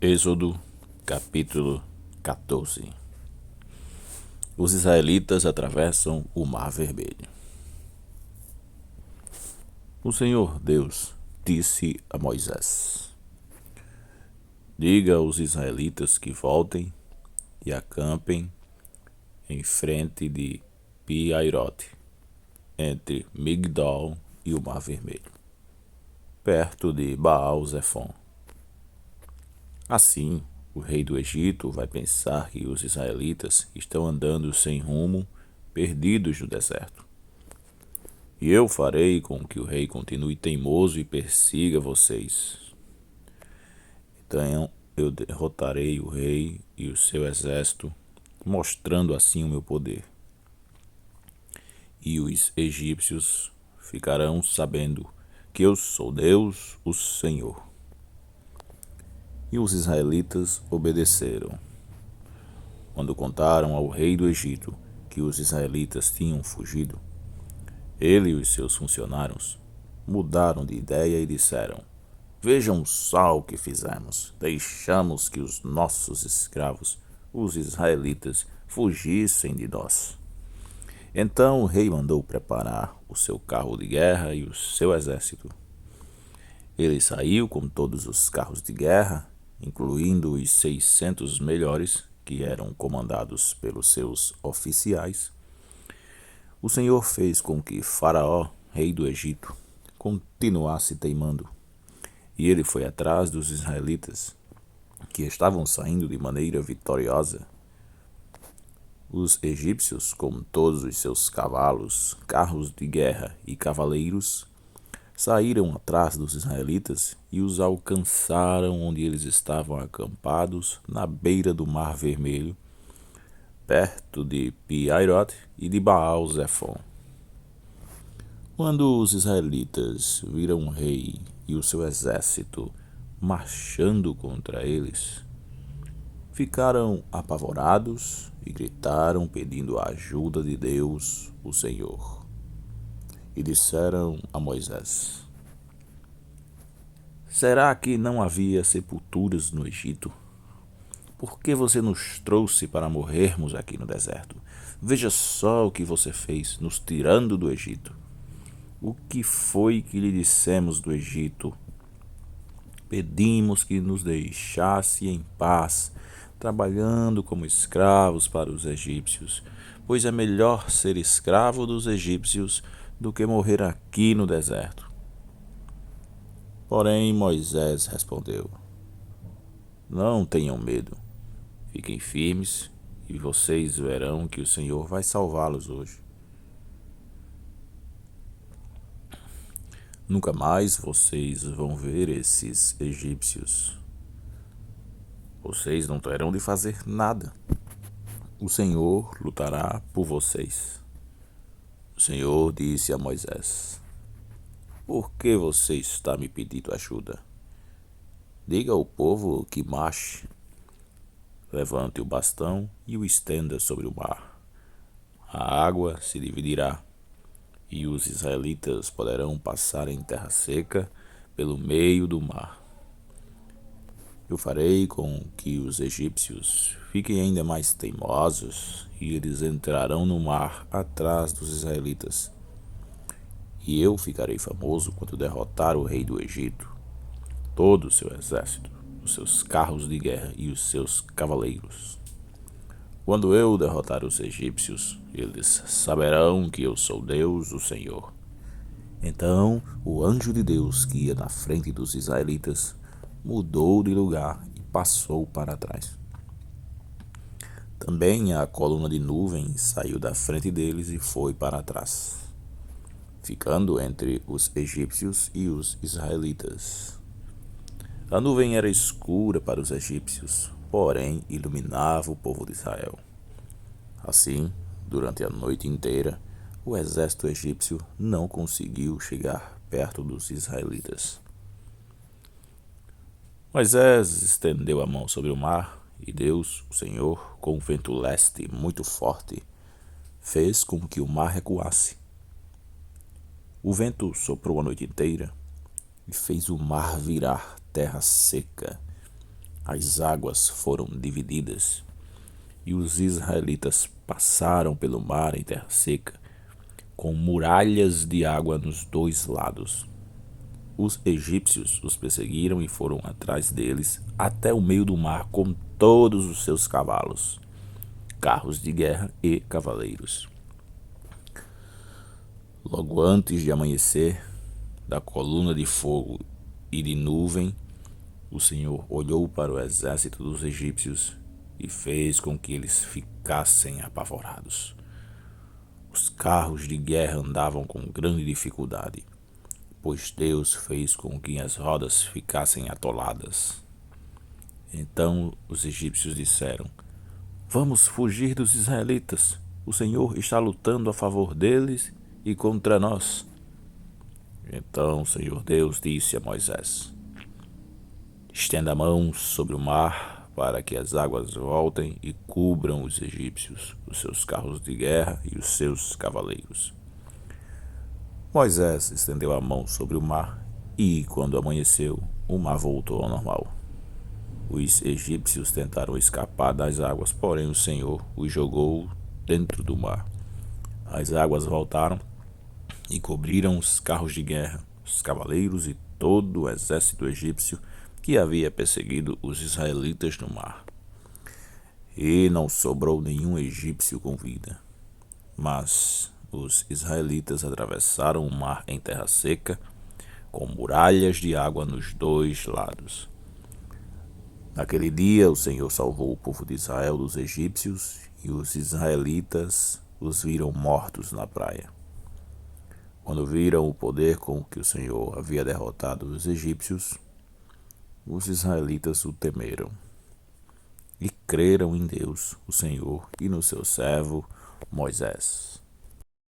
Êxodo, capítulo 14. Os israelitas atravessam o Mar Vermelho. O Senhor Deus disse a Moisés: Diga aos israelitas que voltem e acampem em frente de Pi-Hairote, entre Migdol e o Mar Vermelho, perto de Baal-Zefon. Assim, o rei do Egito vai pensar que os israelitas estão andando sem rumo, perdidos no deserto. E eu farei com que o rei continue teimoso e persiga vocês. Então eu derrotarei o rei e o seu exército, mostrando assim o meu poder. E os egípcios ficarão sabendo que eu sou Deus, o Senhor. E os israelitas obedeceram. Quando contaram ao rei do Egito que os israelitas tinham fugido, ele e os seus funcionários mudaram de ideia e disseram: Vejam só o que fizemos. Deixamos que os nossos escravos, os israelitas, fugissem de nós. Então o rei mandou preparar o seu carro de guerra e o seu exército. Ele saiu com todos os carros de guerra, incluindo os 600 melhores, que eram comandados pelos seus oficiais. O Senhor fez com que Faraó, rei do Egito, continuasse teimando, e ele foi atrás dos israelitas, que estavam saindo de maneira vitoriosa. Os egípcios, com todos os seus cavalos, carros de guerra e cavaleiros, saíram atrás dos israelitas e os alcançaram onde eles estavam acampados na beira do Mar Vermelho, perto de Pi-Hairote e de Baal-Zefon. Quando os israelitas viram o rei e o seu exército marchando contra eles, ficaram apavorados e gritaram pedindo a ajuda de Deus, o Senhor. E disseram a Moisés: Será que não havia sepulturas no Egito? Por que você nos trouxe para morrermos aqui no deserto? Veja só o que você fez, nos tirando do Egito. O que foi que lhe dissemos do Egito? Pedimos que nos deixasse em paz, trabalhando como escravos para os egípcios, pois é melhor ser escravo dos egípcios do que morrer aqui no deserto. Porém, Moisés respondeu: Não tenham medo, fiquem firmes e vocês verão que o Senhor vai salvá-los hoje. Nunca mais vocês vão ver esses egípcios. Vocês não terão de fazer nada. O Senhor lutará por vocês. O Senhor disse a Moisés: Por que você está me pedindo ajuda? Diga ao povo que marche. Levante o bastão e o estenda sobre o mar. A água se dividirá, e os israelitas poderão passar em terra seca pelo meio do mar. Eu farei com que os egípcios fiquem ainda mais teimosos, e eles entrarão no mar atrás dos israelitas. E eu ficarei famoso quando derrotar o rei do Egito, todo o seu exército, os seus carros de guerra e os seus cavaleiros. Quando eu derrotar os egípcios, eles saberão que eu sou Deus, o Senhor. Então o anjo de Deus que ia na frente dos israelitas mudou de lugar e passou para trás. Também a coluna de nuvem saiu da frente deles e foi para trás, ficando entre os egípcios e os israelitas. A nuvem era escura para os egípcios, porém iluminava o povo de Israel. Assim, durante a noite inteira, o exército egípcio não conseguiu chegar perto dos israelitas. Moisés estendeu a mão sobre o mar, e Deus, o Senhor, com um vento leste muito forte, fez com que o mar recuasse. O vento soprou a noite inteira e fez o mar virar terra seca. as águas foram divididas e os israelitas passaram pelo mar em terra seca, com muralhas de água nos dois lados. Os egípcios os perseguiram e foram atrás deles até o meio do mar com todos os seus cavalos, carros de guerra e cavaleiros. Logo antes de amanhecer, da coluna de fogo e de nuvem, o Senhor olhou para o exército dos egípcios e fez com que eles ficassem apavorados. Os carros de guerra andavam com grande dificuldade, pois Deus fez com que as rodas ficassem atoladas. Então os egípcios disseram: Vamos fugir dos israelitas. O Senhor está lutando a favor deles e contra nós. Então o Senhor Deus disse a Moisés: Estenda a mão sobre o mar para que as águas voltem e cubram os egípcios, os seus carros de guerra e os seus cavaleiros. Moisés estendeu a mão sobre o mar e, quando amanheceu, o mar voltou ao normal. Os egípcios tentaram escapar das águas, porém o Senhor os jogou dentro do mar. As águas voltaram e cobriram os carros de guerra, os cavaleiros e todo o exército egípcio que havia perseguido os israelitas no mar. E não sobrou nenhum egípcio com vida. Mas os israelitas atravessaram o mar em terra seca, com muralhas de água nos dois lados. Naquele dia o Senhor salvou o povo de Israel dos egípcios, e os israelitas os viram mortos na praia. Quando viram o poder com que o Senhor havia derrotado os egípcios, os israelitas o temeram e creram em Deus, o Senhor, e no seu servo Moisés.